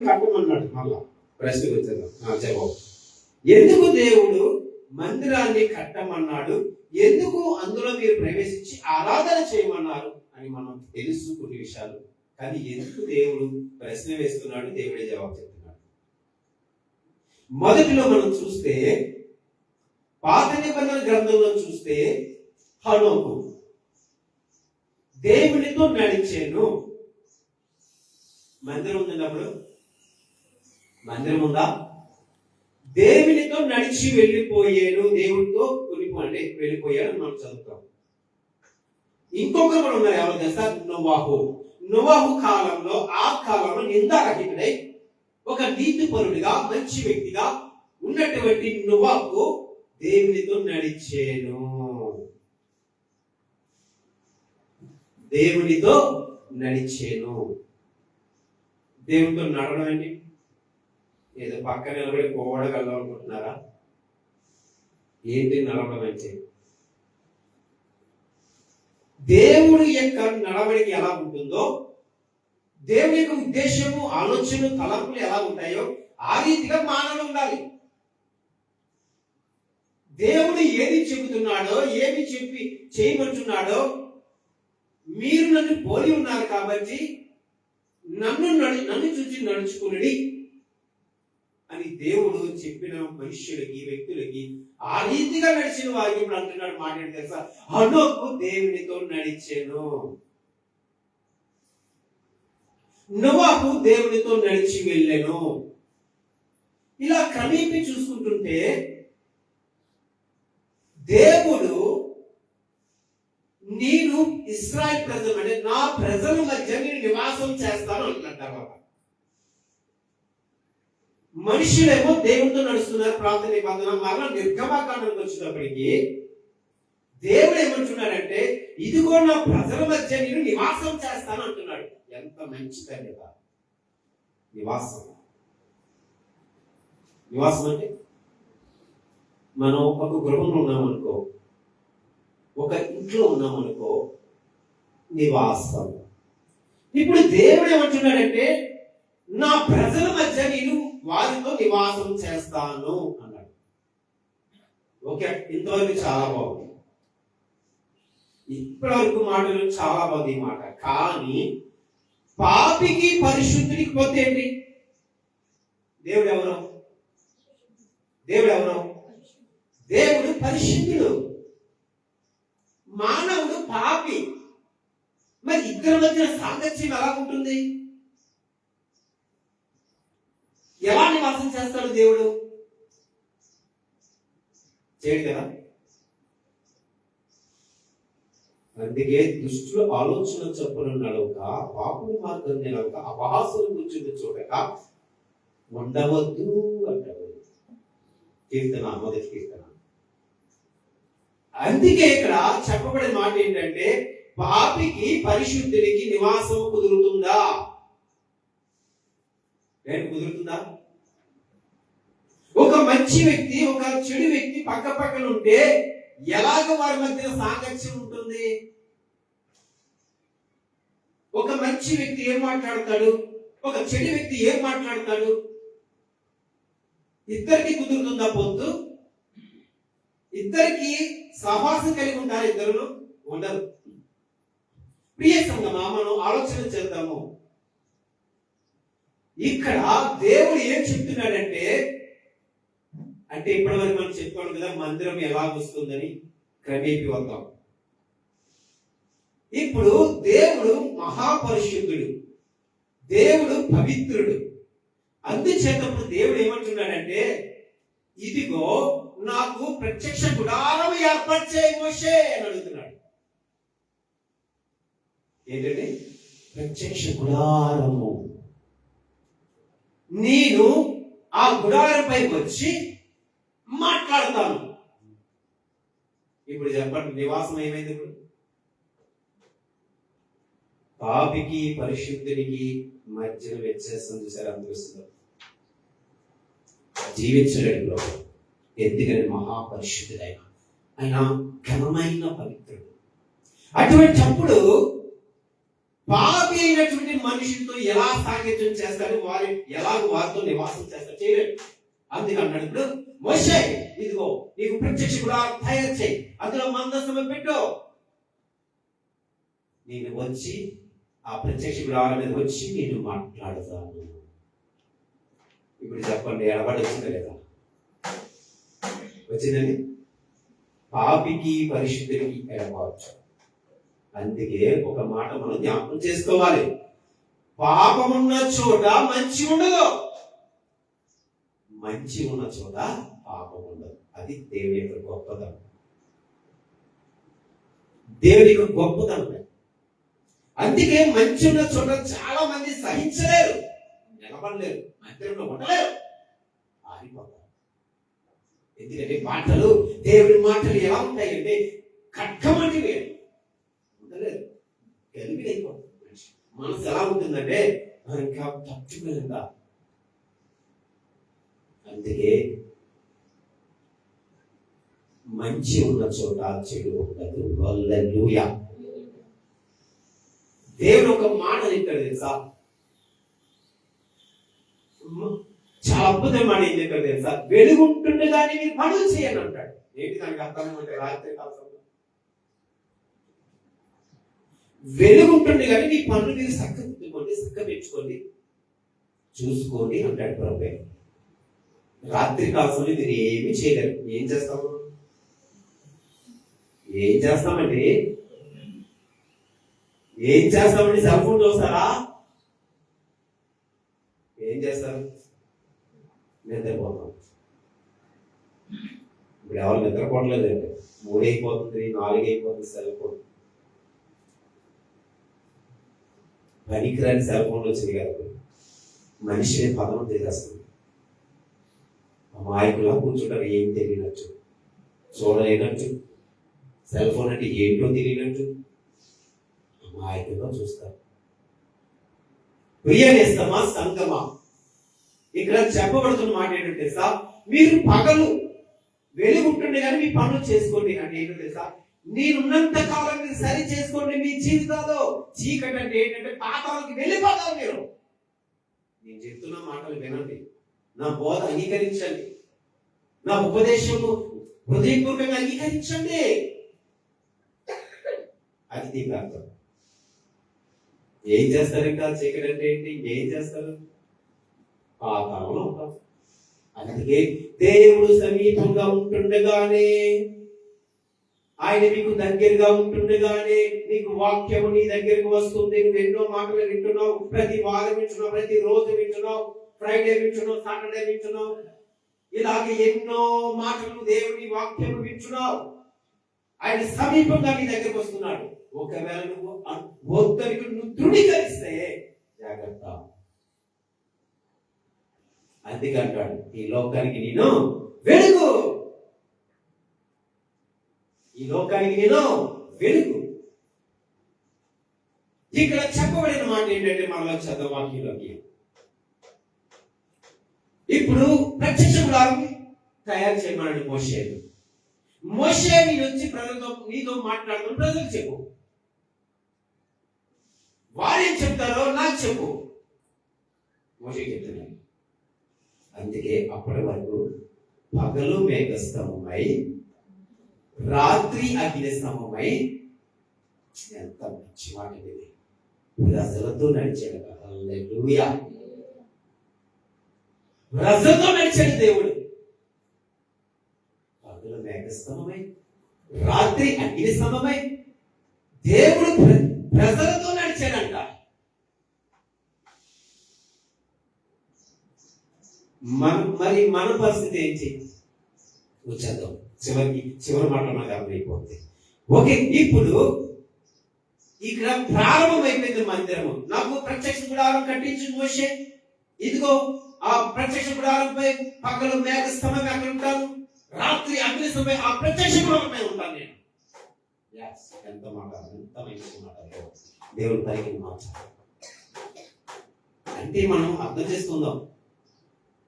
కట్టమన్నాడు. మళ్ళా ప్రశ్నకు వచ్చేద్దాం జవాబు. ఎందుకు దేవుడు మందిరాన్ని కట్టమన్నాడు, ఎందుకు అందులో మీరు ప్రవేశించి ఆరాధన చేయమన్నారు అని మనం తెలుసు కొన్ని విషయాలు. కానీ ఎందుకు దేవుడు ప్రశ్న వేస్తున్నాడు, దేవుడే జవాబు చెప్తున్నాడు. మొదటిలో మనం చూస్తే పాత నిబంధన గ్రంథంలో చూస్తే హనోకు దేవునితో నడిచాను. మందిరం ఉందన్నప్పుడు మందిరం ఉందా? దేవునితో నడిచి వెళ్ళిపోయాను, దేవునితో కొనిపోండి వెళ్ళిపోయాడు మనం చదువుతాం. ఇంకొకరు కూడా ఉన్నారు, ఎవరు తెలుసా? నోవాహు కాలంలో, ఆ కాలంలో నిందారహితుడై ఒక నీతిపరుడిగా మంచి వ్యక్తిగా ఉన్నటువంటి నోవాహు దేవునితో నడిచాను. దేవునితో నడిచాను. దేవునితో నడవడం ఏంటి? ఏదో పక్క నిలబడి పోవడగలం అనుకుంటున్నారా? ఏంటి నడవడం అంటే? దేవుడి యొక్క నడవడికి ఎలా ఉంటుందో, దేవుని యొక్క ఉద్దేశము, ఆలోచనలు, తలంపులు ఎలా ఉంటాయో ఆ రీతిగా మానవుడు ఉండాలి. దేవుడు ఏది చెబుతున్నాడో, ఏమి చెప్పి చేయమంటున్నాడో, మీరు నన్ను పోలి ఉన్నారు కాబట్టి నన్ను చూసి నడుచుకుని అని దేవుడు చెప్పిన మనుష్యులకి, వ్యక్తులకి ఆ రీతిగా నడిచిన వారికి ఇప్పుడు అంటున్నాడు. మాట్లాడి తెలుసా? హనోకు దేవునితో నడిచాను, నోవాహు దేవునితో నడిచి వెళ్ళాను. ఇలా క్రమేపీ చూసుకుంటుంటే దేవుడు నేను ఇశ్రాయేలు ప్రజలు, అంటే నా ప్రజల మధ్య నేను నివాసం చేస్తాను అంటున్నాడు. తర్వాత మనుషులేమో దేవుడితో నడుస్తున్నారు, ప్రార్థన నిబంధన. మరలా నిర్గమకాండానికి వచ్చినప్పటికీ దేవుడు ఏమంటున్నాడంటే, ఇదిగో నా ప్రజల మధ్య నేను నివాసం చేస్తాను అంటున్నాడు. ఎంత మంచి ధన్యత! నివాసం. నివాసం అంటే మనం ఒక గృహంలో ఉన్నామనుకో, ఒక ఇంట్లో ఉన్నామనుకో, నివాసం. ఇప్పుడు దేవుడు ఏమంటున్నాడంటే, నా ప్రజల మధ్య నేను వారితో నివాసం చేస్తాను అన్నాడు. ఓకే, ఇంతవరకు చాలా బాగుంది. ఇప్పటివరకు మాటలు చాలా బాగుంది ఈ మాట. కానీ పాపికి పరిశుద్ధుడికి పోతే ఏంటి? దేవుడు ఎవరు? దేవుడు ఎవరు? దేవుడు పరిశుద్ధుడు, మానవుడు పాపి. మరి ఇద్దరి మధ్య సాంగత్యం ఎలా ఉంటుంది? ఎలా నివాసం చేస్తాడు దేవుడు? చేయడు కదా. అందుకే దుష్టుల ఆలోచన చొప్పున నడవక, పాపుల మార్గం నిలవక, అపహాసులు కూర్చుని చూడక ఉండవద్దు అంటాడు కీర్తన, మొదటి కీర్తన. అందుకే ఇక్కడ చెప్పబడిన మాట ఏంటంటే, పాపికి పరిశుద్ధునికి నివాసం కుదురుతుందా? కుదురుతుందా? ఒక మంచి వ్యక్తి, ఒక చెడు వ్యక్తి పక్క పక్కన ఉంటే ఎలాగ వారి మధ్య సాంగత్యం ఉంటుంది? ఒక మంచి వ్యక్తి ఏం మాట్లాడతాడు, ఒక చెడు వ్యక్తి ఏం మాట్లాడతాడు? ఇద్దరికి కుదురుతుందా పొత్తు? ఇద్దరికి సహవాసం కలిగి ఉంటారు? ఇద్దరు ఉండరు. ప్రియ సంగమా, మనం ఆలోచన చేద్దాము. ఇక్కడ దేవుడు ఏం చెప్తున్నాడంటే, అంటే ఇప్పటివరకు మనం చెప్పుకోవాలి కదా మందిరం ఎలా వస్తుందని, క్రమేపీ వద్దాం. ఇప్పుడు దేవుడు మహాపరిశుద్ధుడు, దేవుడు పవిత్రుడు. అందుచేతప్పుడు దేవుడు ఏమంటున్నాడంటే, ఇదిగో నాకు ప్రత్యక్ష గుడారం ఏర్పాటు చేయి మోషే అని అడుగుతున్నాడు. ఏంటంటే ప్రత్యక్ష గుడారము. నేను ఆ గుడారంపై వచ్చి మాట్లాడతాను. ఇప్పుడు చెప్పండి, నివాసం ఏమైంది? ఇప్పుడు పాపికి పరిశుద్ధునికి మధ్యన వ్యత్యాసం చూసారు అనిపిస్తుంది. జీవించలేడు, ఎందుకని మహాపరిశుద్ధుడైన ఆయన ఘనమైన పవిత్రుడు. అటువంటిప్పుడు పాపి అయినటువంటి మనిషితో ఎలా సాంగత్యం చేస్తాడు, వారితో నివాసం చేస్తాడు, చేయలేడు. అందుకే అన్నాడు, ఇప్పుడు మోషే ఇదిగో నీకు ప్రత్యక్ష గుడారం తయారు చేయి, అందులో మందసం పెట్టు, నేను వచ్చి ఆ ప్రత్యక్ష గుడారం మీద వచ్చి నేను మాట్లాడతాను. ఇప్పుడు చెప్పండి, ఎడబడి వచ్చిందా లేదా? వచ్చిందండి. పాపికి పరిశుద్ధుడికి ఎడబాటు. అందుకే ఒక మాట మనం జ్ఞాపకం చేసుకోవాలి, పాపమున్న చోట మంచి ఉండదు, మంచి ఉన్న చోట పాపం ఉండదు. అది దేవుని యొక్క గొప్పతనం, దేవుని యొక్క గొప్పతనం. అందుకే మంచి ఉన్న చోట చాలా మంది సహించలేరు, నిలబడలేరు, మందిరంలో ఉండలేరు, ఆరిపోతారు. ఎందుకంటే మాటలు, దేవుని మాటలు ఎలా ఉంటాయంటే ఖడ్గమంటి ఉండలేదు, గలిబిలైపోతుంది. మనసు ఎలా ఉంటుందంటే ఇంకా తట్టుకోలేదా. అందుకే మంచి ఉన్న చోట చెడు ఉండదు. హల్లెలూయా. దేవుడు ఒక మాట చెప్పాడు తెలుసా, చాలా అద్భుతమైన మాట ఏం చెప్పాడు తెలుసా, వెలుగుంటుండగానే మీరు పనులు చేయని అంటాడు. ఏంటి దానికి అర్థం ఏమంటే, రాత్రి కాలం వెలుగుంటుంది కానీ మీ పనులు మీరు చక్కదిద్దుకోండి, చక్క పెంచుకోండి, చూసుకోండి అంటాడు ప్రభు. రాత్రి కాలంలో మీరు ఏమి చేయలేరు. ఏం చేస్తామండి? ఏం చేస్తామండి? సెల్ ఫోన్ చూస్తారా? ఏం చేస్తారు? నిద్రపోతాం. ఇప్పుడు ఎవరు నిద్రపోవట్లేదండి. 3 అయిపోతుంది, 4 అయిపోతుంది, సెల్ ఫోన్. పనికిరాని సెల్ ఫోన్లు వచ్చింది కదా, మనిషిని పదం తీసేస్తుంది. అమాయకులా కూర్చుంటారు, ఏం తెలియనట్టు, చూడలేనట్టు, సెల్ ఫోన్ అంటే ఏంటో తెలియనట్టు అమాయకులుగా చూస్తారు. ప్రియనేస్తమా సంగమా, ఇక్కడ చెప్పబడుతున్న మాట ఏంటంటే తెలుసా, మీరు పగలు వెలుగుంటుండే కానీ మీ పనులు చేసుకోండి అంటే ఏంటో తెలుసా, నేనున్నంత కాలం మీరు సరి చేసుకోండి మీ జీవితాల్లో. చీకటి అంటే ఏంటంటే పాతాళానికి వెళ్ళిపోతారు మీరు. నేను చెప్తున్న మాటలు వినండి, నా బోధ అంగీకరించండి, నా ఉపదేశము హృదయపూర్వకంగా అంగీకరించండి. అది దీనికి అర్థం. ఏం చేస్తారు? ఇంకా చీకటి అంటే ఏంటి? ఏం చేస్తారు? పాతాళంలో ఉంటారు. అందుకే దేవుడు సమీపంగా ఉంటుండగానే, ఆయన మీకు దగ్గరగా ఉంటుండగానే, నీకు వాక్యము నీ దగ్గరకు వస్తుంది. నువ్వు ఎన్నో మాటలు వింటున్నావు, ప్రతి వారం వింటున్నావు, ప్రతి రోజు వింటున్నావు, ఫ్రైడే వింటున్నావు, సాటర్డే వింటున్నావు, ఇలాగే ఎన్నో మాటలు దేవుని వాక్యము వింటున్నావు. ఆయన సమీపంగా నీ దగ్గరకు వస్తున్నాడు. ఒకవేళ నువ్వు వద్దరికి నువ్వు ధృవీకరిస్తే జాగ్రత్త. అందుకంటాడు, ఈ లోకానికి నేను వెలుగు, ఈ లోకానికి నేను వెలుగు. ఇక్కడ చెప్పబడిన మాట ఏంటంటే, మనలో చదవాక్యంలోకి ఇప్పుడు ప్రత్యక్ష గుడారం తయారు చేయమన్నాడు మోషేను. మోషే నీ వచ్చి ప్రజలతో నీతో మాట్లాడుతూ ప్రజలకు చెప్పు, వారేం చెప్తారో నాకు చెప్పు. మోషే చెప్తున్నాడు. అందుకే అప్పటి వరకు పగలు మేఘస్తంభమై, రాత్రి అగ్ని స్తంభమై, ఎంత మంచి మాట ఇది, ప్రజలతో నడిచాడు. హల్లెలూయా. ప్రజలతో నడిచాడు దేవుడు. పగలు మేఘస్తంభమై, రాత్రి అగ్ని స్తంభమై, దేవుడు ప్రజలతో నడిచాడంట. మరి మన పరిస్థితి ఏంటి? వచ్చేద్దాం చివరి మాటలు మనకు అర్థమైపోతుంది. ఓకే, ఇప్పుడు ఇక్కడ ప్రారంభం అయిపోయింది మందిరము. నాకు ప్రత్యక్ష గుడారం కట్టించి మోషే, ఇదిగో ఆ ప్రత్యక్ష గుడారంపై పగలు మేఘ స్తంభం అక్కడ ఉంటాను, రాత్రి అగ్ని స్తంభం ఆ ప్రత్యక్ష గుడారంపై ఉంటాను నేను. ఎంత మాట, ఎంత మంచి మాట దేవుడి పైకి మాట. అంటే మనం అర్థం చేసుకుందాం,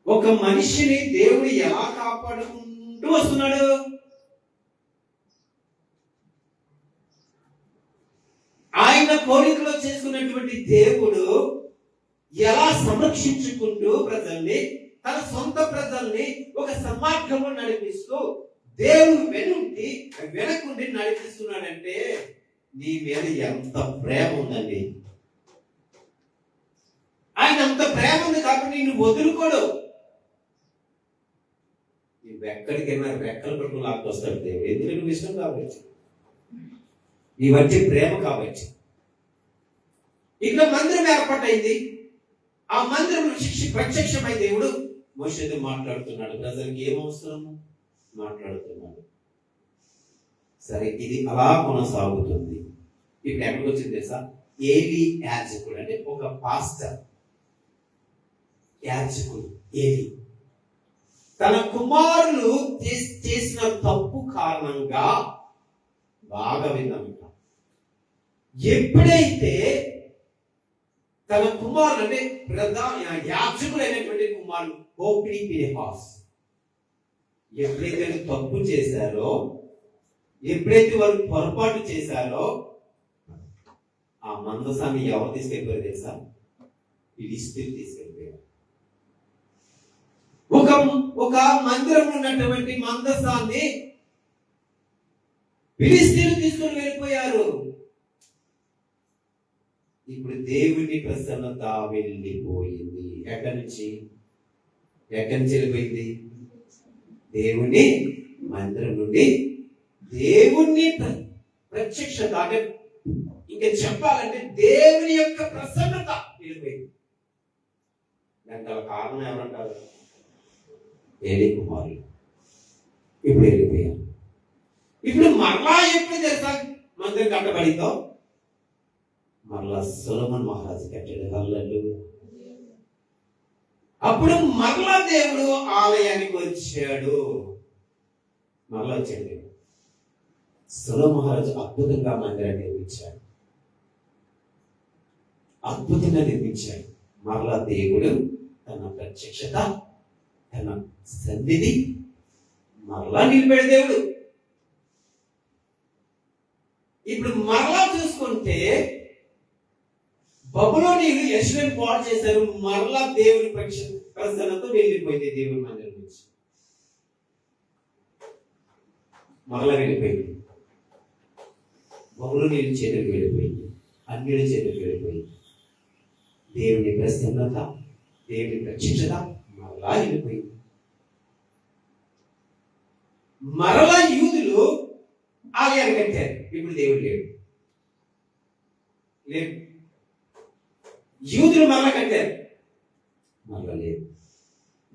ఒక మనిషిని దేవుడు ఎలా కాపాడుకుంటూ వస్తున్నాడు. ఆయన కోరికలో చేసుకున్నటువంటి దేవుడు ఎలా సంరక్షించుకుంటూ ప్రజల్ని, తన సొంత ప్రజల్ని ఒక సన్మార్గంలో నడిపిస్తూ దేవుడు వెనకుండి నడిపిస్తున్నాడంటే నీ మీద ఎంత ప్రేమ ఉందండి. ఆయన అంత ప్రేమ ఉంది కాబట్టి నిన్ను వదులుకోడు. నువ్వు ఎక్కడికైనా రెక్కలు పట్టుకుని లాక్కొస్తాడు దేవుడు. ఎందుకంటే నువ్వు ఇష్టం కాబట్టి, నీ వచ్చే ప్రేమ కాబట్టి. ఇక్కడ మందిరం ఏర్పాటైంది. ఆ మందిరంలో ప్రత్యక్షమై దేవుడు మోషేతో మాట్లాడుతున్నాడు. ప్రజలకు ఏం అవసరము మాట్లాడుతున్నాడు. సరే, ఇది అలా కొనసాగుతుంది. ఇప్పుడు ఎక్కడికి వచ్చింది తెలుసా? ఏలీ యాజకుడు అంటే ఒక పాస్టర్, యాజకుడు ఏలీ తన కుమారులు చేసిన తప్పు కారణంగా బాగా విన్నాం. ఎప్పుడైతే తన కుమారులు అంటే యాజకులైనటువంటి కుమారులు హోప్ని ఫినెహాస్ ఎప్పుడైతే తప్పు చేశారో, ఎప్పుడైతే వారు పొరపాటు చేశారో, ఆ మందసాన్ని ఎవరు తీసుకెళ్ళిపోయారు తెలుసా? ఫిలిష్తీయులు తీసుకెళ్ళిపోయారు. ఒక మందిరంలో ఉన్నటువంటి మందసాన్ని ఫిలిష్తీయులు తీసుకొని వెళ్ళిపోయారు. ఇప్పుడు దేవుని ప్రసన్నత వెళ్ళిపోయింది. ఎక్కడి నుంచి వెళ్ళిపోయింది? దేవుని మందిరం నుండి దేవుని ప్రత్యక్షత, అంటే ఇంకా చెప్పాలంటే దేవుని యొక్క ప్రసన్నత వెళ్ళిపోయింది. దానికి కారణం ఎవరంటారు? ఏలీ కుమారులు ఇప్పుడు వెళ్ళిపోయారు. ఇప్పుడు మరలా ఎప్పుడు తెలుసా మందిరం కట్టబడిందో? మరలా సొలొమోను మహారాజు కట్టాడు. హల్లెలూయా. అప్పుడు మరలా దేవుడు ఆలయానికి వచ్చాడు. మరలా వచ్చాడు. సొలొమోను మహారాజు అద్భుతంగా మందిరాన్ని నిర్మించాడు. అద్భుతంగా నిర్మించాడు. మరలా దేవుడు తన ప్రత్యక్షత, తన సన్నిధి మరలా నిలిపాడు దేవుడు. ఇప్పుడు మరలా చూసుకుంటే బబులోనీయులు యెరూషలేము పాడు చేశారు. మరలా దేవుని ప్రసన్నత వెళ్ళిపోయింది. దేవుని మందిరం నుంచి మరలా వెళ్ళిపోయింది. బబులోనీయుల చేతులకు వెళ్ళిపోయింది. అన్యుల చేతులకు వెళ్ళిపోయింది. దేవుని ప్రసన్నత, దేవుని ప్రత్యక్షత మరలా వెళ్ళిపోయింది. మరలా యూదులు ఆలయాన్ని కట్టారు. ఇప్పుడు దేవుడు లేడు. యూదులు మరలా కట్టారు. మరలా లేదు.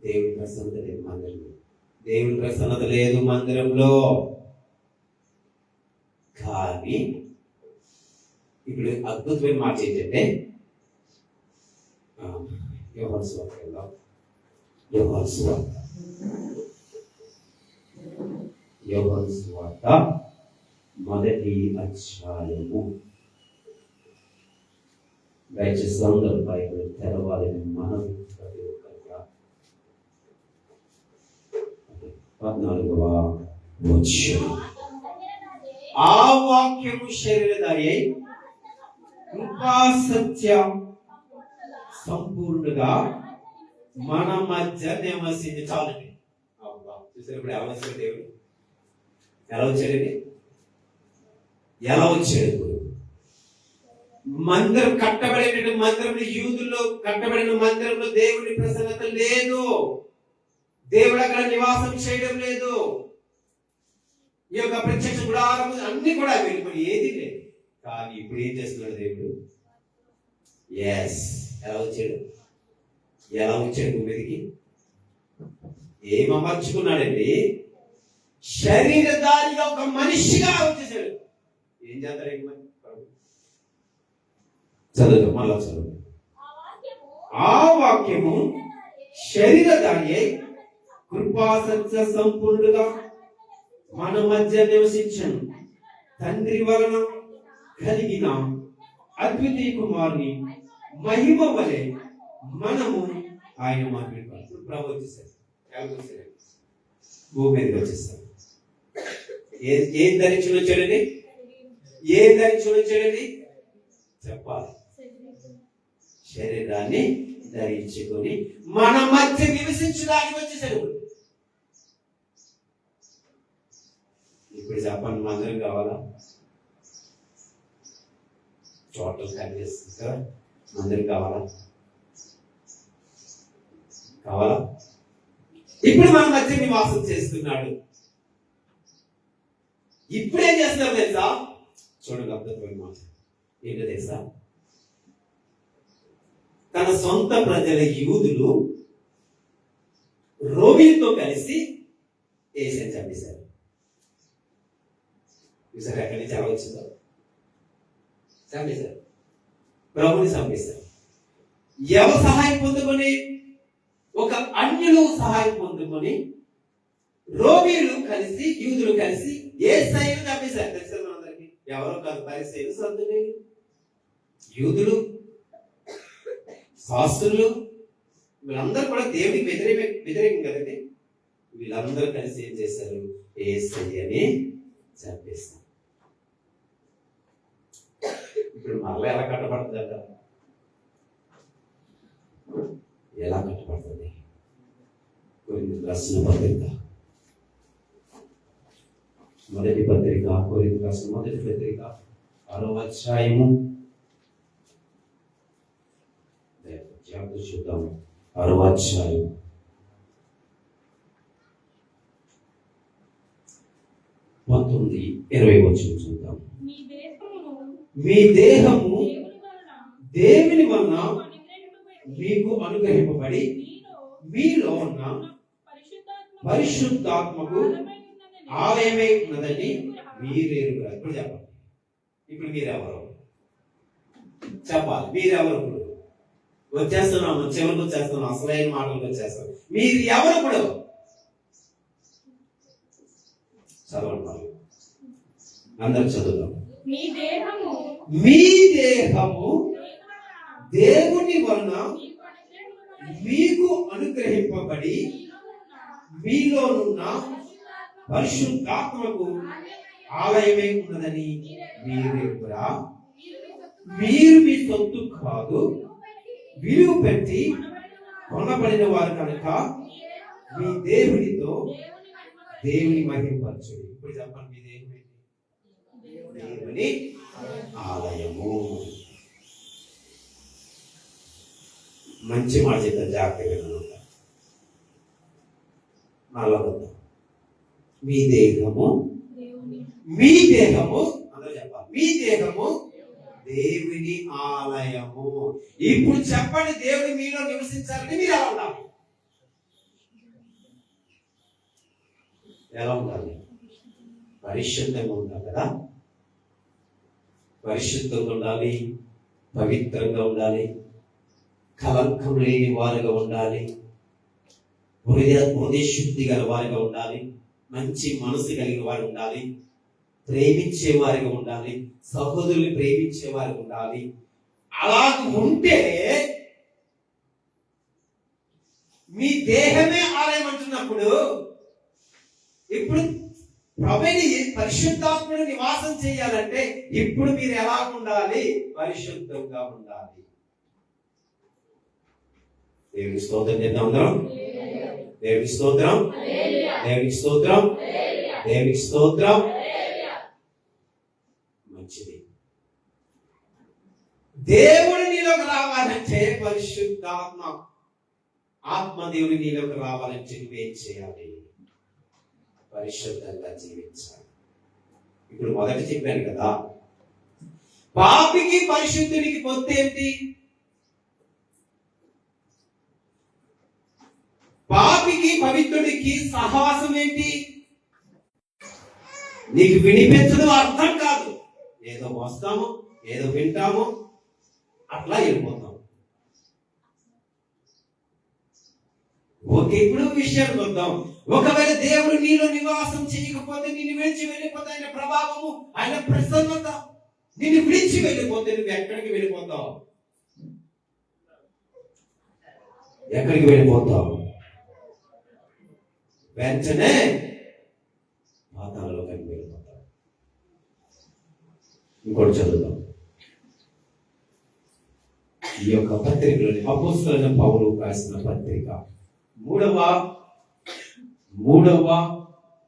దేవుని ప్రసన్నత లేదు మందిరంలో. దేవుని ప్రసన్నత లేదు మందిరంలో. కానీ ఇప్పుడు అద్భుతమైన మాట ఏంటంటే, యోహాను సువార్త మొదటి అధ్యాయము. దయచేసి అందరూ బైబిల్ తెరవాలని మనవి. ప్రతి ఒక్కరిగా 14వ వచనం. ఆ వాక్యము శరీరధారి అయి కృపా సత్య సంపూర్ణగా మన మధ్య నివసించి. చాలండి. చూసారు ఇప్పుడు ఎలా వచ్చాడు దేవుడు? ఎలా వచ్చాడండి? ఎలా వచ్చాడు? మందిరం కట్టబడిన మందిరంలో, యూదుల్లో కట్టబడిన మందిరంలో దేవుని ప్రసన్నత లేదు. దేవుడు అక్కడ నివాసం చేయడం లేదు. ఈ యొక్క ప్రత్యక్ష గుడారం అన్ని కూడా వెళ్ళిపోయి ఏది లేదు. కానీ ఇప్పుడు ఏం చేస్తున్నాడు దేవుడు? ఎలా వచ్చాడు? ఎలా వచ్చాడు భూమిదికి? ఏం అమర్చుకున్నాడండి? శరీరధారిగా ఒక మనిషిగా వచ్చేసాడు. ఏం చేస్తాడు? చదువు, మళ్ళా చదువు. ఆ వాక్యము శరీరధారి అయి కృపా సత్య సంపూర్ణుడుగా మన మధ్య నివసించను. తండ్రి వలన కలిగిన అద్వితీయ కుమారుని మహిమ వలె మనము ఆయన మాట్లాడుతాం. ప్రభు వచ్చేసాడు. భూమి మీదకి వచ్చేసాడు. ఏం ధరించులు వచ్చాడండి? ఏం ధరించులు వచ్చాడండి? చెప్పాలి. శరీరాన్ని ధరించుకొని మన మధ్య నివసించడానికి వచ్చేసాడు. ఇప్పుడు చెప్పండి, మందిరం కావాలా? టోటల్ కన్వీన్స్ కదా, మందిరం కావాలా? కావాలా? ఇప్పుడు మన మధ్య నివాసం చేస్తున్నాడు. ఇప్పుడేం చేస్తున్నారు తెలుసా? చూడండి, అద్భుతమైన మాట ఏంటో తెలుసా? తన సొంత ప్రజల యూదులు రోమిలతో కలిసి యేసుని చంపేశారు. చూసారు ఎక్కడి నుంచి ఎలా వచ్చిందో? చంపేశారు, ప్రభుని చంపేశారు. ఎవరు సహాయం పొందుకొని? ఒక అన్యులు సహాయం పొందుకొని రోమీయులు కలిసి యూదులు కలిసి యేసయ్యను చంపేశారు. తెలుసు మనందరికీ. ఎవరో కాదు, పరిసయ్యులు, సద్దుకయ్యులు, యూదులు, శాస్త్రులు, వీళ్ళందరూ కూడా దేవుడికి వ్యతిరేకం కదండి. వీళ్ళందరూ కలిసి ఏం చేశారు? యేసయ్యని చంపేశారు. ఇప్పుడు మరలా ఎలా కట్టబడుతుందట? ఎలా కట్టబడుతుంది? కొరింథీయులకు రాసిన పత్రిక, మొదటి పత్రిక, కొరింథీయులకు రాసిన మొదటి పత్రిక 6వ అధ్యాయము, చూద్దాము. 6వ అధ్యాయం 19-20 వచనం చూద్దాం. మీ దేహము దేవుని వలన మీకు అనుగ్రహింపబడి మీలో ఉన్న పరిశుద్ధాత్మకు ఆలయమై ఉన్నదని మీరెరుగా. ఇప్పుడు చెప్పండి, ఇప్పుడు మీరెవరు చెప్పాలి? మీరెవరు? ఇప్పుడు వచ్చేస్తున్నాము, చివరికి వచ్చేస్తున్నాం, అసలైన మాటలకు వచ్చేస్తాం. మీరు ఎవరు? ఇప్పుడు చదవండి, అందరూ చదువుతాం. మీ దేహము దేవుని వలన మీకు అనుగ్రహింపబడి మీలోనున్న పరిశుద్ధాత్మకు ఆలయమై ఉన్నదని మీరెరుగా. మీరు మీ సొత్తు కాదు, విలువ పెట్టి కొనబడిన వారు కనుక మీ దేవునితో దేవుని మహిమపరచుడి. ఇప్పుడు చెప్పండి, మీ దేవుని దేవుని ఆలయము. మంచి మాట చెప్తాను, జాగ్రత్తగా మళ్ళా వద్దాం. మీ దేహము అందరూ చెప్పాలి, మీ దేహము దేవుని ఆలయము. ఇప్పుడు చెప్పండి, దేవుడు మీలో నివసించాలని మీరు ఎలా ఉండాలి? ఎలా ఉండాలి? పరిశుద్ధంగా ఉండాలి కదా. పరిశుద్ధంగా ఉండాలి, పవిత్రంగా ఉండాలి, కలంకం లేని వారుగా ఉండాలి, హృదయ శుద్ధి గల వారిగా ఉండాలి, మంచి మనసు కలిగిన వారు ఉండాలి, ప్రేమించే వారిగా ఉండాలి, సహోదరుల్ని ప్రేమించే వారిగా ఉండాలి. అలా ఉంటే మీ దేహమే ఆలయం అంటున్నప్పుడు, ఇప్పుడు ప్రభుని పరిశుద్ధాత్ముడు నివాసం చేయాలంటే ఇప్పుడు మీరు ఎలా ఉండాలి? పరిశుద్ధంగా ఉండాలి. దేవుని స్తోత్రం చేద్దాం అందరం. దేవుని స్తోత్రం, దేవుని స్తోత్రం, దేవుని స్తోత్రం. మంచిది. దేవుడు నీలోకి రావాలంటే పరిశుద్ధాత్మ ఆత్మదేవుని నీలోకి రావాలంటే నువ్వేం చేయాలి? పరిశుద్ధంగా జీవించాలి. ఇప్పుడు మొదట చెప్పాను కదా, పాపికి పరిశుద్ధునికి పొత్తు ఏంటి? పాపికి పవిత్రుడికి సహవాసం ఏంటి? నీకు వినిపించదు, అర్థం కాదు. ఏదో వస్తాము, ఏదో వింటాము, అట్లా వెళ్ళిపోతాం. ఓకే, ఇప్పుడు విషయానికి వద్దాం. ఒకవేళ దేవుడు నీలో నివాసం చేయకపోతే, నిన్ను విడిచి వెళ్ళిపోతే, ఆయన ప్రభావము, ఆయన ప్రసన్నత నిన్ను విడిచి వెళ్ళిపోతే నువ్వు ఎక్కడికి వెళ్ళిపోతావు? ఎక్కడికి వెళ్ళిపోతావు? వెంటనే పాతాళలోకి వెళ్ళిపోతావు. ఇంకోటి చదువుతాం. ఈ యొక్క పత్రికలోని అపోస్తలుడైన పౌలు రాసిన పత్రిక మూడవ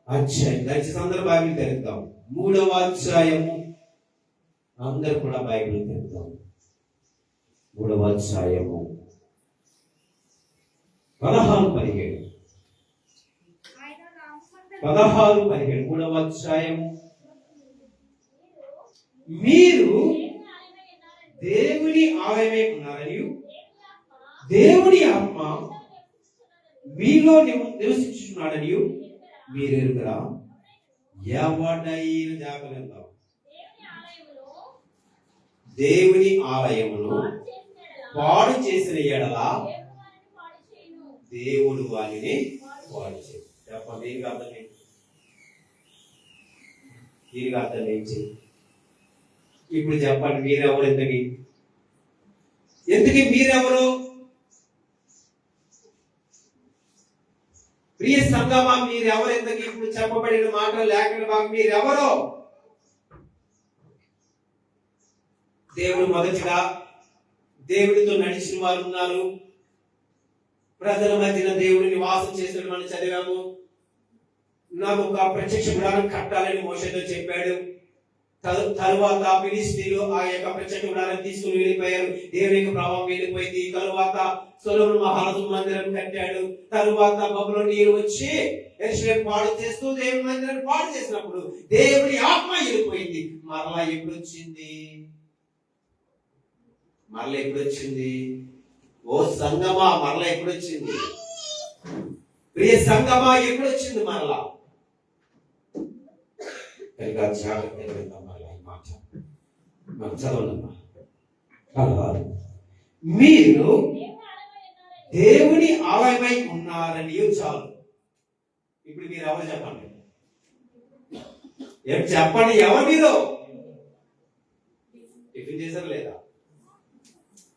అధ్యాయం. దయచేసి అందరూ బైబిల్ తెరుద్దాం. 3వ అధ్యాయము. అందరూ కూడా బైబిల్ తెరుద్దాం. 3వ అధ్యాయము 16-17. 3వ అధ్యాయము. మీరు దేవుని ఆలయమై ఉన్నారని దేవుని ఆత్మ మీలో నివసించున్నాడని మీరు ఎరుగరా? ఎవడైన జాగ్రత్త దేవుని ఆలయమును పాడు చేసిన ఎడల దేవుడు వారిని పాడు చేయడు. చెప్పండి, దీనికి అర్థం ఏంటి? ఇప్పుడు చెప్పండి, మీరెవరు? ఎందుకు మీరెవరు? ప్రియ సంగమా, మీరెవరు? ఎందుకు ఇప్పుడు చెప్పబడిన మాటలు లేకుండా మీరెవరు? దేవుడు మొదటిగా దేవుడితో నడిచిన వారు ఉన్నారు. ప్రజల మధ్యన దేవుడు నివాసం చేసినట్టు మనం చదివాము. నాకు ఒక ప్రత్యక్ష గుడారం కట్టాలని మోషేతో చెప్పాడు. తరువాత ఫిలిష్తీయులు ఆ యొక్క ప్రత్యక్ష గుడారం తీసుకుని వెళ్ళిపోయారు. దేవుని యొక్క ప్రభావం వెళ్ళిపోయింది. తరువాత సొలొమోను మహారాజు మందిరం కట్టాడు. తరువాత బబులోనీయులు వచ్చి యెరూషలేము పాడు చేస్తూ దేవుని మందిరాన్ని పాడు చేసినప్పుడు దేవుని ఆత్మ వెళ్ళిపోయింది. మరలా ఎప్పుడు వచ్చింది? ఓ సంగమా, మరలా ఎప్పుడు వచ్చింది? ప్రియ సంగమా, ఎప్పుడు వచ్చింది మరలా? మీరు దేవుని ఆలయమై ఉన్నారని చాలు. ఇప్పుడు మీరు ఎవరు చెప్పండి? చెప్పండి, ఎవరు మీరు? టిఫిన్ చేశారు లేదా?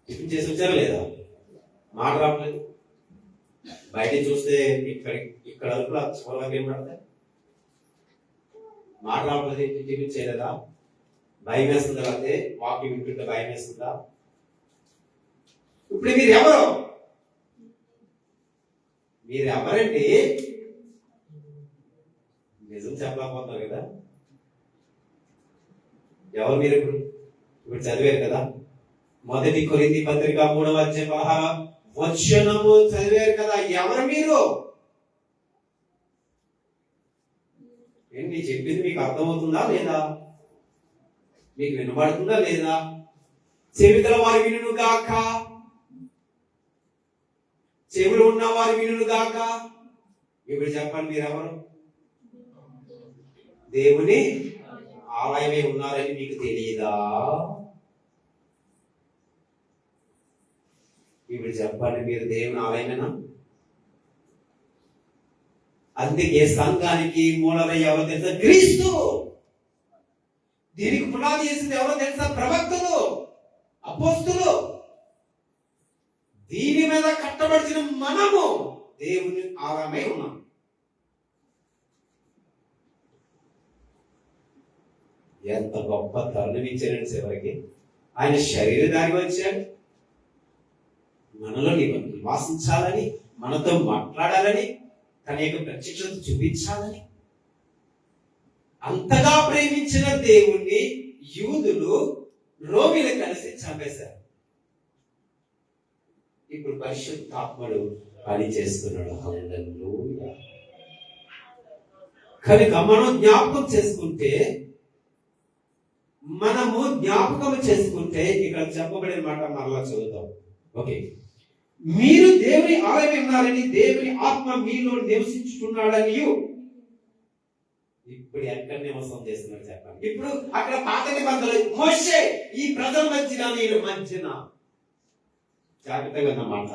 టిఫిన్ చేసి వచ్చారా లేదా? మాట రావట్లేదు. బయట చూస్తే ఇక్కడ అరుపులా చివరికి ఏం పడతాయి? మాట రావట్లేదు. టిఫిన్ చేయలేదా? భయం వేస్తుందా? అయితే వాకింగ్ వింటుంటే భయం వేస్తుందా? ఇప్పుడు మీరు ఎవరు? మీరెవరండి? నిజం చెప్పలేకపోతున్నారు కదా. ఎవరు మీరు? ఇప్పుడు చదివారు కదా, 1 కొరింథీ పత్రిక 3వ అధ్యాయం 16వ వచనము చదివారు కదా. ఎవరు మీరు? ఏంటి చెప్పింది మీకు అర్థమవుతుందా లేదా? మీకు వినబడుతుందా లేదా? చెవిగల వారు వినును గాక, చెవులు ఉన్న వారు వినును గాక. ఇప్పుడు చెప్పండి, మీరెవరు? దేవుని ఆలయమే ఉన్నారని మీకు తెలియదా? ఇప్పుడు చెప్పండి, మీరు దేవుని ఆలయమేనా? అందుకే సంఘానికి మూలమై ఎవరు తెలుసా? క్రీస్తు. దీనికి పునాది చేసింది ఎవరో తెలుసా? ప్రవక్తలు, అపోస్తులు. దీని మీద కట్టబడిన మనము దేవుని ఆలయమై ఉన్నాం. ఎంత గొప్ప తరుణం ఇచ్చారండి చివరికి. ఆయన శరీరధారి వచ్చాడు, మనలో నివాసించాలని, మనతో మాట్లాడాలని, తన యొక్క ప్రత్యక్షత చూపించాలని. అంతగా ప్రేమించిన దేవుణ్ణి యూదులు రోమిలు కలిసి చంపేశారు. ఇప్పుడు పరిశుద్ధాత్ముడు పని చేస్తున్నాడు. హల్లెలూయా. కనుక మనం జ్ఞాపకం చేసుకుంటే ఇక్కడ చెప్పబడిన మాట మరలా చదువుతాం. ఓకే. మీరు దేవుని ఆలయం ఉన్నారని దేవుని ఆత్మ మీలో నివసించుతున్నాడని. ఇప్పుడు ఎక్కడ నివాసం చేస్తున్నాడు చెప్పండి? ఇప్పుడు అక్కడ పాత నిబంధనలు మోషే ఈ ప్రజల మధ్యన నేను మధ్యన జాగ్రత్తగా మాట,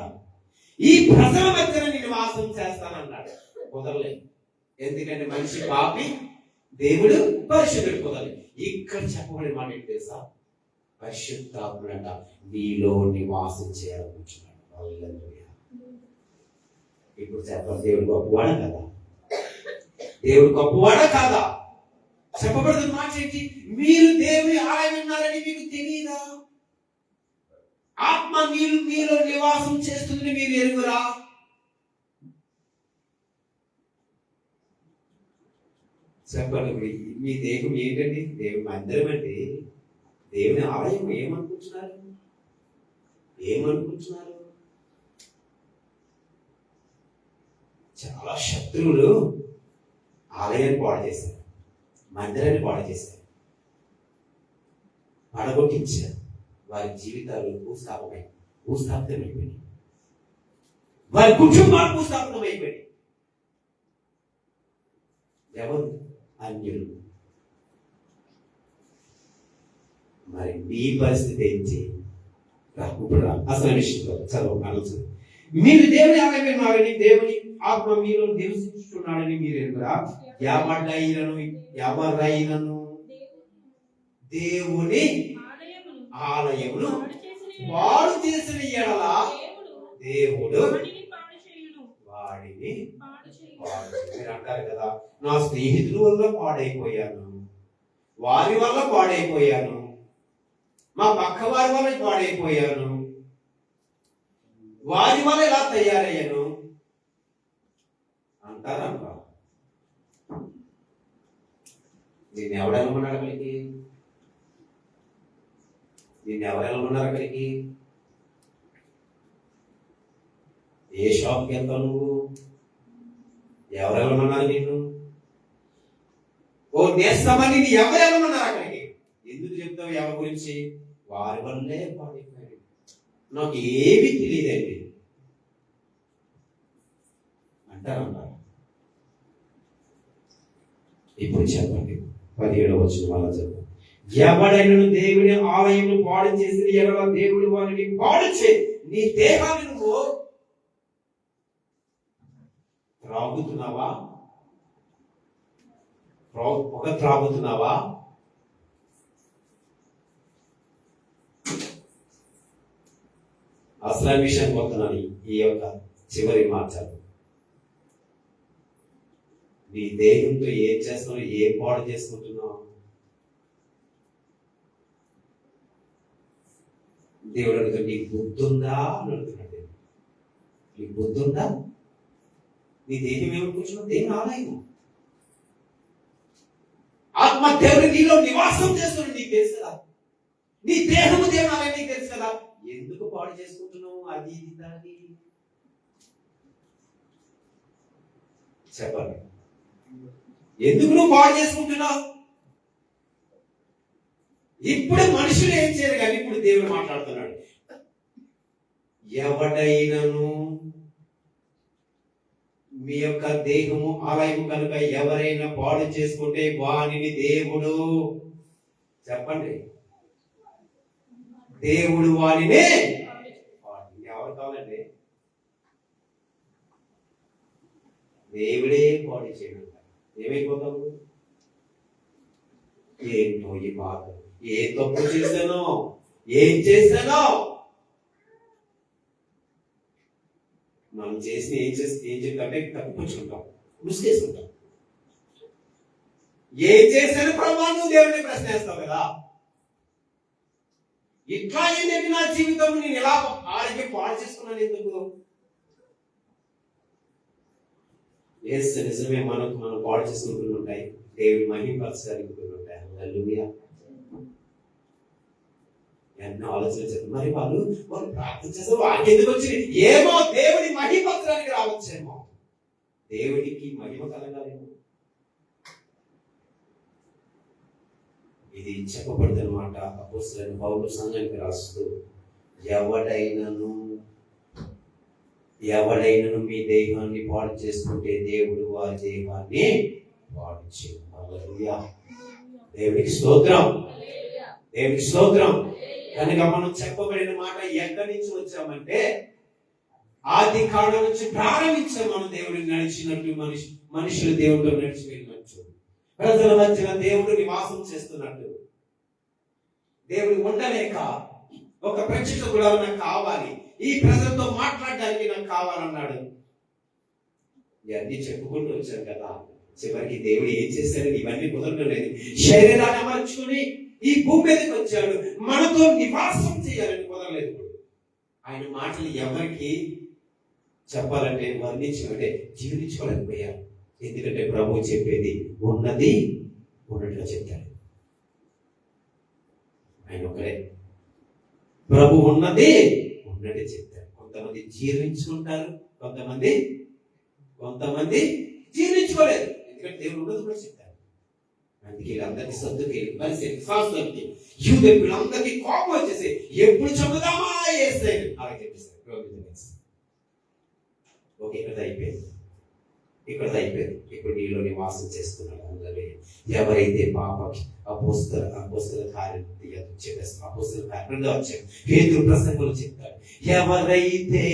ఈ ప్రజల మధ్యన నేను వాసం చేస్తానన్నాడు. కుదరలేదు. ఎందుకంటే మనిషి పాపి, దేవుడు పరిశుద్ధుడు. కుదరలేదు. ఇక్కడ చెప్పబడిన మాట ఏంటి తెలుసా? పరిశుద్ధాత్ముడంట నీలో నివాసం చేయాలనుకుంటున్నాడు. ఇప్పుడు చెప్పాలి, దేవుడు గొప్పవాడా కదా? దేవుడు గొప్పవాడా కాదా? చెప్పబడుతున్న మాట ఏంటి? మీరు దేవుని ఆలయం ఉన్నారని మీకు తెలియదా? ఆత్మ మీలో నివాసం చేస్తుంది మీరు ఎరుగురా? చెప్పండి. మీ దేహం ఏంటండి? దేవుని మందిరం అండి, దేవుని ఆలయం. ఏమనుకుంటున్నారు? చాలా శత్రువులు ఆలయాన్ని పాడు చేశారు, మందిరాన్ని పాడు చేశారు, పడగొట్టించారు. వారి జీవితాలు భూస్థాపితమైపోయినాయి, వారి కుటుంబాలు భూస్థాపితమైపోయినాయి. ఎవరు? అన్యులు. మరి మీ పరిస్థితి ఏంటి? ఇప్పుడు అసలు విషయంలో చదువు. మీరు దేవుని ఆలయమైనారని, దేవుని ఆత్మ మీలో నివసించుతున్నాడని మీరు ఎరుగురా? ఎవరైనను దేవుని ఆలయమును పాడు చేసిన ఎడల దేవుడు వాడిని మీరు అంటారు కదా, నా స్నేహితుల వల్ల పాడైపోయాను, వారి వల్ల పాడైపోయాను, మా పక్క వారి వల్ల పాడైపోయాను, వారి వల్ల ఇలా తయారయ్యాను అంటారంట. దీన్ని ఎవరెళ్ళమన్నారు అక్కడికి? ఏ షాప్కి వెళ్తావు నువ్వు? ఎవరెళ్ళమన్నారు నిన్ను? ఓ నేస్తామని ఎవరెళ్ళమన్నారు అక్కడికి? ఎందుకు చెప్తావు ఎవరి గురించి? వారి వల్లే పాడైపోయాడు, నాకు ఏమీ తెలియదండి అంటారంట. ఇప్పుడు చెప్పండి, 17వ వచనం అలా చెప్పండి. ఎవడైనా దేవుని ఆలయం పాడు చేసి ఎడల దేవుడు వారిని పాడు చే. నీ దేహాన్ని నువ్వు త్రాగుతున్నావా? పొగ త్రాగుతున్నావా? అసలు విషయం పోతున్నాను. ఈ యొక్క చివరి మార్చాలి. నీ దేహంతో ఏం చేస్తున్నావు? ఏం పాడు చేసుకుంటున్నావు? దేవుడు అడుగుతాడు, నీకు బుద్ధి ఉందా అని అడుగుతున్నాడు. నీకు బుద్ధి ఉందా? నీ దేహం ఏమనుకుంటున్నావు? దేవుని ఆలయం. ఆత్మ దేవుడు నీలో నివాసం చేస్తున్నాడు, నీకు తెలుసు కదా. నీ దేహము దేవుని ఆలయం, నీకు తెలుసు కదా. ఎందుకు పాడు చేసుకుంటున్నావు? అది ఇది దాన్ని చెప్పండి. ఎందుకు నువ్వు పాడు చేసుకుంటున్నావు? ఇప్పుడు మనుషులు ఏం చేయరు, కానీ ఇప్పుడు దేవుడు మాట్లాడుతున్నాడు. ఎవడైనను మీ యొక్క దేహము ఆలయం కనుక ఎవరైనా పాడు చేసుకుంటే వానిని దేవుడు, చెప్పండి, దేవుడు వానినే. ఎవరు కావాలండి? దేవుడే పాడు చేయడం. ఏమైపోతావు? ఏంటో ఈ బాధ, ఏ తప్పు చేశానో, ఏం చేశానో. మనం చేసి ఏం చెప్తాంటే తప్పించుకుంటాం, ముసుకేసుకుంటాం. ఏం చేశాను ప్రభా నువ్వు దేవుడిని ప్రశ్నిస్తావు కదా. ఇట్లా ఏంటంటే నా జీవితం నేను ఎలా ఆడికి పాడు చేసుకున్నాను ఎందుకు? నిజమే, మనం పాడు చేసుకుంటుంటాయి, దేవుడి మహిమపరచడానికి ఉంటాయి. హల్లెలూయా. ఎన్నో ఆలోచించారు. మరి వాళ్ళు ప్రార్థన చేస్తారు, వాళ్ళకి ఎందుకు వచ్చింది? ఏమో, దేవుడి మహిమపరచడానికి రావచ్చేమో, దేవుడికి మహిమ కలగాలేమో. ఇది చెప్పబడుతున్నమాట. అపోస్తలుడైన పౌలు సంఘానికి రాస్తూ, ఎవడైనను మీ దేహాన్ని పాడు చేసుకుంటే దేవుడు వారి దేహాన్ని పాడు చేయు. హల్లెలూయా. దేవునికి స్తోత్రం, దేవునికి స్తోత్రం. కనుక మనం చెప్పబడిన మాట ఎక్కడి నుంచి వచ్చామంటే, ఆది కాండం నుంచి ప్రారంభించాం. మనం దేవుడిని నడిచినట్టు, మనుషులు దేవుడితో నడిచి వెళ్ళినట్టు, ప్రజల మధ్యన దేవుడు నివాసం చేస్తున్నట్టు. దేవుడు ఉండలేక ఒక ప్రత్యేక కూడా నాకు కావాలి, ఈ ప్రజలతో మాట్లాడడానికి నాకు కావాలన్నాడు. ఇవన్నీ చెప్పుకుంటూ వచ్చాను కదా. చివరికి దేవుడు ఏం చేశాడు? ఇవన్నీ కుదరలేదు. శరీరాన్ని అమర్చుకుని ఈ భూమి మీదకి వచ్చాడు, మనతో నివాసం చేయాలని కుదరలేదు. ఆయన మాటలు ఎవరికి చెప్పాలంటే వర్ణించాలంటే జీవించుకోలేకపోయారు. ఎందుకంటే ప్రభు చెప్పేది ఉన్నది ఉన్నట్టుగా చెప్తాడు. ఆయన ఒకరే ప్రభు ఉన్నది ఉన్నట్టే చెప్తారు. కొంతమంది జీర్ణించుకుంటారు, కొంతమంది జీర్ణించుకోలేదు. ఎందుకంటే దేవుడు ఉన్నది కూడా చెప్తారు. అందుకే వీళ్ళందరికీ సర్దుకి విశ్వాసానికి వీళ్ళందరికీ కోపం వచ్చేసి ఎప్పుడు చంపుదామా వేస్తాయి అలా చెప్పేస్తారు. ఓకే, ఇక్కడ అయిపోయింది. ఇప్పుడు నీలో నివాసం చేస్తున్నాడు. అందరూ ఎవరైతే పాప అపోస్తల కార్యం చెప్పేస్తారు. అపోస్తల కార్యం 2వ అధ్యాయం పేతురు ప్రసంగంలో చెప్తాడు, ఎవరైతే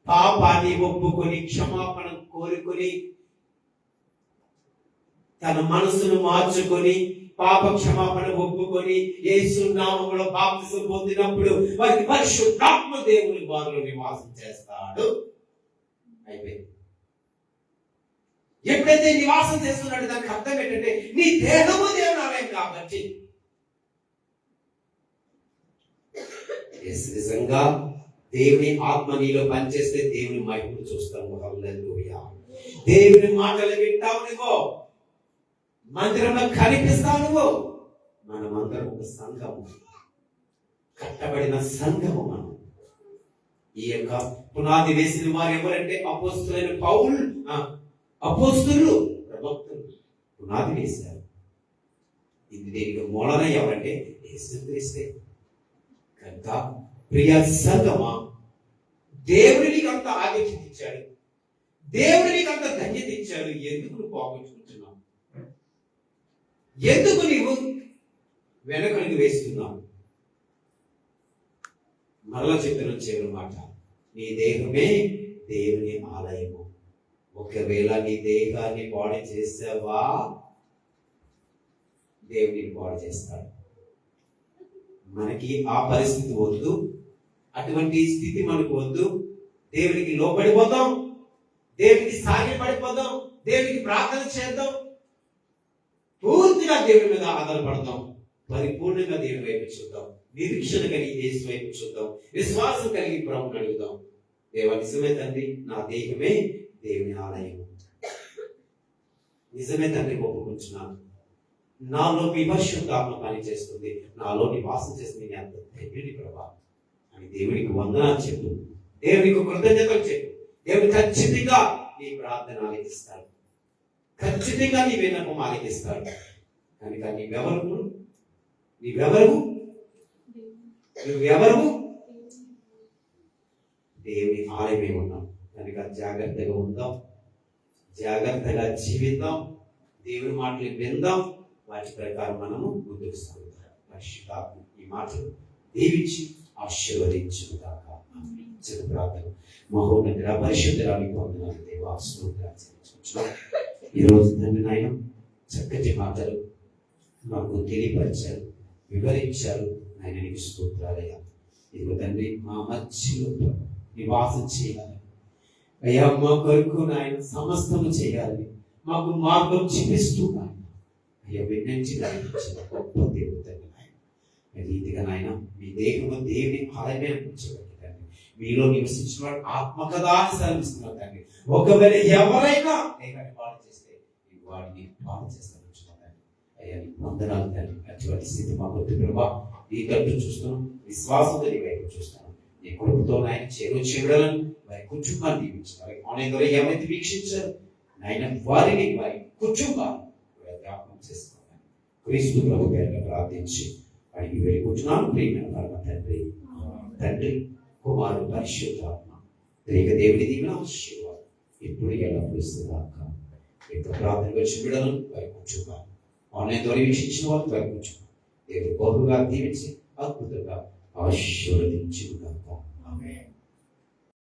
పాపాన్ని ఒప్పుకొని క్షమాపణ కోరుకొని తన మనసును మార్చుకొని పాప క్షమాపణ ఒప్పుకొని యేసు నామములో బాప్తిసం పొందినప్పుడు వారికి పరిశుద్ధాత్మ దేవుని వారిలో నివాసం చేస్తాడు. అయిపోయింది. ఎప్పుడైతే నివాసం చేస్తున్నాడు దానికి అర్థం ఏంటంటే నీ దేహము దేవుని ఆలయం కాబట్టి నిజంగా దేవుని ఆత్మ నీలో పనిచేస్తే దేవుని మహిమను చూస్తాము. హల్లెలూయా. దేవుని మాటలు వింటావు నువ్వు, మందిరంలో కనిపిస్తావు నువ్వు. మనమందరం ఒక సంఘము, కట్టబడిన సంఘము. మనం ఈ యొక్క పునాది వేసిన వారు ఎవరంటే అపోస్తులైన పౌలు, అపోస్తులు, ప్రవక్తలు పునాది వేశారు. ఇది దీనికి మూలన ఎవరంటే యేసుక్రీస్తే. కనుక ప్రియ సంఘమా, దేవుడికి అంత ఆదేశం ఇచ్చాడు, దేవుడికి అంత ధన్యత ఇచ్చాడు. ఎందుకు నువ్వు పోగొట్టుకుంటున్నావు? ఎందుకు నీవు వెనకడుగు వేస్తున్నావు? మరలా చెప్పిన చివరి మాట, నీ దేహమే దేవుని ఆలయము. ఒకవేళ నీ దేహాన్ని పాడు చేసావా, దేవుని పాడు చేస్తాడు. మనకి ఆ పరిస్థితి వద్దు, అటువంటి స్థితి మనకు వద్దు. దేవునికి లోపడిపోతాం, దేవునికి సాగిపడిపోతాం, దేవునికి ప్రార్థన చేద్దాం, పూర్తిగా దేవుని మీద ఆధారపడతాం, పరిపూర్ణంగా దేవుని వైపు చూద్దాం, నిరీక్షణ కలిగి యేసు వైపు చూద్దాం, విశ్వాసం కలిగి ప్రభువుని అడుగుదాం. దేవా, నిజమే తండ్రి, నా దేహమే దేవుని ఆలయము. నిజమే తండ్రి, ఒప్పుకుంటున్నాను. నాలో మీ పరిశుద్ధాత్మ పని చేస్తుంది, నాలో నివాసం చేస్తుంది. నేను అంత ధన్యుడి ప్రభా అని దేవునికి వందనాలు చెప్పు, దేవునికి కృతజ్ఞతలు చెప్పు. దేవుడు ఖచ్చితంగా నీ ప్రార్థన ఆలకిస్తాడు, ఖచ్చితంగా నీ విన్నపం ఆలకిస్తాడు. కనుక నువ్వెవరు దేవుని ఆలయమే ఉన్నాం. కనుక జాగ్రత్తగా ఉందాం, జాగ్రత్తగా జీవిద్దాం, దేవుని మాటలు విందాం, వాటి ప్రకారం మనము ముందుకు సాగుతాం. పరిశుద్ధాత్మ ఈ మాటలు దీవించి ఆశీర్వదించును గాక. చిన్న ప్రార్థన. మహోన్నతుడ, పరిశుద్ధురానికి వందనాలు దేవా, స్తోత్రాలు చెల్లించుకుంటున్నాం. ఈరోజు తండ్రి నాయన చక్కటి మాటలు మాకు తెలియపరిచారు, వివరించారు. ఆయన నీకు స్తోత్రాలయ్యా. ఇదిగో తండ్రి, మా మధ్యలో నివాసం చేయాలి అయ్యా, మా కొరకు నాయన సమస్తము చేయాలి, మాకు మార్గం చూపిస్తూ నాయన అయ్యా విన్నించి గొప్ప దేవుడు తండ్రి నాయన. రీతిగా నాయన మీ దేహము దేవుని ఆలయమే అనిపించబట్టి తండ్రి, మీలో నివసించిన వాడు ఆత్మ కదా అని సెలవిస్తున్నారు తండ్రి. ఒకవేళ ఎవరైనా దేహాన్ని పాడు చేస్తే వాడిని పాడు చేస్తాను అయ్యా. నీకు వందనాలు తండ్రి. అటువంటి స్థితి మాకు ప్రభా, నీ తట్టు చూస్తున్నాం, విశ్వాసంతో నీ వైపు చూస్తున్నాం. నీ కొడుకుతో నాయన చేరులను వారి కుటుంబాన్ని దీవించారు. ఆన్లైన్ ద్వారా ఎవరైతే వీక్షించారు నాయన వారిని వారి కుటుంబాన్ని జ్ఞాపకం చేసుకోవాలి. క్రీస్తు ప్రభు పేరుగా ప్రార్థించి అడిగి వెళ్ళుకుంటున్నాను. ప్రియమైన పరమ తండ్రి, తండ్రి, కుమారుడు, పరిశుద్ధాత్మ త్రియేక దేవుని దీవెన ఆశీర్వాదం ఇప్పుడు ఎలా పిలుస్తున్నాక యొక్క ప్రార్థన వచ్చి విడలను వారి కుటుంబాన్ని ఆన్లైన్ ద్వారా వీక్షించిన వారు వారి కుటుంబం దేవుడు బహుగా దీవించి అద్భుతంగా ఆశీర్వదించుగాక. ఆమేన్.